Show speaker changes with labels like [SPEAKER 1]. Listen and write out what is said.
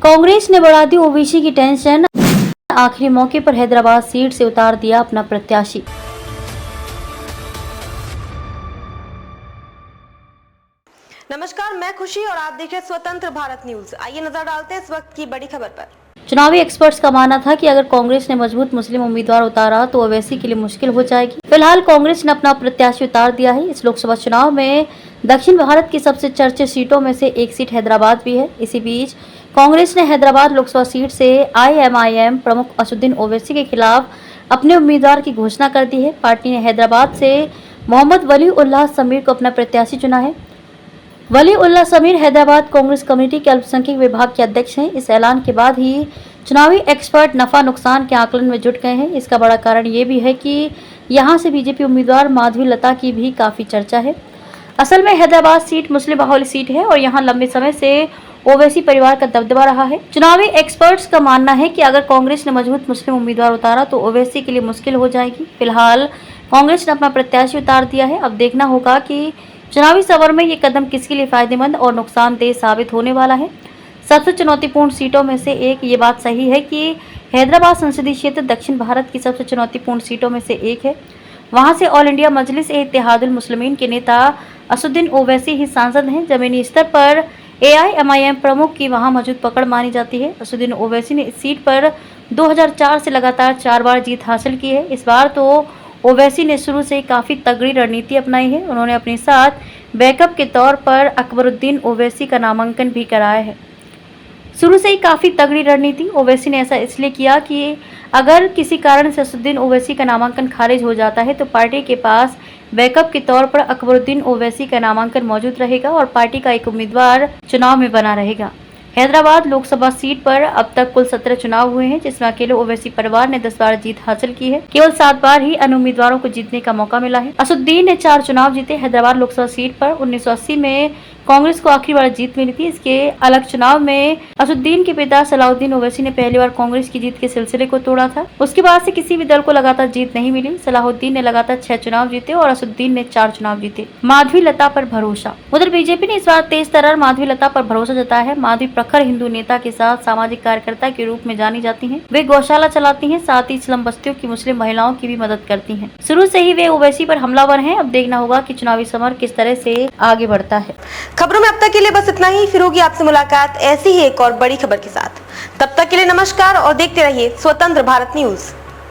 [SPEAKER 1] कांग्रेस ने बढ़ा दी ओबीसी की टेंशन, आखिरी मौके पर हैदराबाद सीट से उतार दिया अपना प्रत्याशी।
[SPEAKER 2] नमस्कार, मैं खुशी और आप देख रहे हैं स्वतंत्र भारत न्यूज। आइए नजर डालते हैं इस वक्त की बड़ी खबर पर।
[SPEAKER 1] चुनावी एक्सपर्ट्स का मानना था कि अगर कांग्रेस ने मजबूत मुस्लिम उम्मीदवार उतारा तो ओवैसी के लिए मुश्किल हो जाएगी। फिलहाल कांग्रेस ने अपना प्रत्याशी उतार दिया है। इस लोकसभा चुनाव में दक्षिण भारत की सबसे चर्चित सीटों में से एक सीट हैदराबाद भी है। इसी बीच कांग्रेस ने हैदराबाद लोकसभा सीट से IMIM प्रमुख असदुद्दीन ओवैसी के खिलाफ अपने उम्मीदवार की घोषणा कर दी है। पार्टी ने हैदराबाद से मोहम्मद वली उल्लाह समीर को अपना प्रत्याशी चुना है। वली उल्लाह समीर हैदराबाद कांग्रेस कमेटी के अल्पसंख्यक विभाग के अध्यक्ष हैं। इस ऐलान के बाद ही चुनावी एक्सपर्ट नफा नुकसान के आकलन में जुट गए हैं। इसका बड़ा कारण ये भी है कि यहां से बीजेपी उम्मीदवार माधवी लता की भी काफी चर्चा है। असल में हैदराबाद सीट मुस्लिम बाहुल्य सीट है और यहां लंबे समय से ओवैसी परिवार का दबदबा रहा है। चुनावी एक्सपर्ट्स का मानना है कि अगर कांग्रेस ने मजबूत मुस्लिम उम्मीदवार उतारा तो ओवैसी के लिए मुश्किल हो जाएगी। फिलहाल कांग्रेस ने अपना प्रत्याशी उतार दिया है। अब देखना होगा कि चुनावी सवर में ये कदम किसके लिए फायदेमंद और नुकसानदेह साबित होने वाला है। सबसे चुनौतीपूर्ण सीटों में से एक ये बात सही है कि हैदराबाद संसदीय क्षेत्र दक्षिण भारत की सबसे चुनौतीपूर्ण सीटों में से एक है। वहां से ऑल इंडिया मजलिस-ए-इत्तेहादुल मुस्लिमीन के नेता असदुद्दीन ओवैसी ही सांसद हैं। जमीनी स्तर पर AIMIM प्रमुख की वहां मौजूद पकड़ मानी जाती है। असदुद्दीन ओवैसी ने इस सीट पर 2004 से लगातार 4 बार जीत हासिल की है। इस बार तो ओवैसी ने शुरू से काफी तगड़ी रणनीति अपनाई है। उन्होंने अपने साथ बैकअप के तौर पर अकबरुद्दीन ओवैसी का नामांकन भी कराया है। शुरू से ही काफी तगड़ी रणनीति। ओवैसी ने ऐसा इसलिए किया कि अगर किसी कारण से असदुद्दीन ओवैसी का नामांकन खारिज हो जाता है तो पार्टी के पास बैकअप के तौर पर अकबरुद्दीन ओवैसी का नामांकन मौजूद रहेगा और पार्टी का एक उम्मीदवार चुनाव में बना रहेगा। हैदराबाद लोकसभा सीट पर अब तक कुल 17 चुनाव हुए हैं, जिसमें अकेले ओवैसी परिवार ने 10 बार जीत हासिल की है। केवल 7 बार ही अन्य उम्मीदवारों को जीतने का मौका मिला है। असदुद्दीन ने 4 चुनाव जीते। हैदराबाद लोकसभा सीट पर 1980 में कांग्रेस को आखिरी बार जीत मिली थी। इसके अलग चुनाव में असदुद्दीन के पिता सलाहुद्दीन ओवैसी ने पहली बार कांग्रेस की जीत के सिलसिले को तोड़ा था। उसके बाद से किसी भी दल को लगातार जीत नहीं मिली। सलाहुद्दीन ने लगातार 6 चुनाव जीते और असदुद्दीन ने 4 चुनाव जीते। माधवी लता पर भरोसा। उधर बीजेपी ने इस बार तेज तर्रार माधवी लता पर भरोसा जताया है। माधवी प्रखर हिंदू नेता के साथ सामाजिक कार्यकर्ता के रूप में जानी जाती हैं। वे गौशाला चलाती हैं, साथ ही स्लम बस्तियों की मुस्लिम महिलाओं की भी मदद करती हैं। शुरू से ही वे ओवैसी पर हमलावर हैं। अब देखना होगा कि चुनावी समर किस तरह से आगे बढ़ता है।
[SPEAKER 2] खबरों में अब तक के लिए बस इतना ही। फिर होगी आपसे मुलाकात ऐसी ही एक और बड़ी खबर के साथ। तब तक के लिए नमस्कार और देखते रहिए स्वतंत्र भारत न्यूज।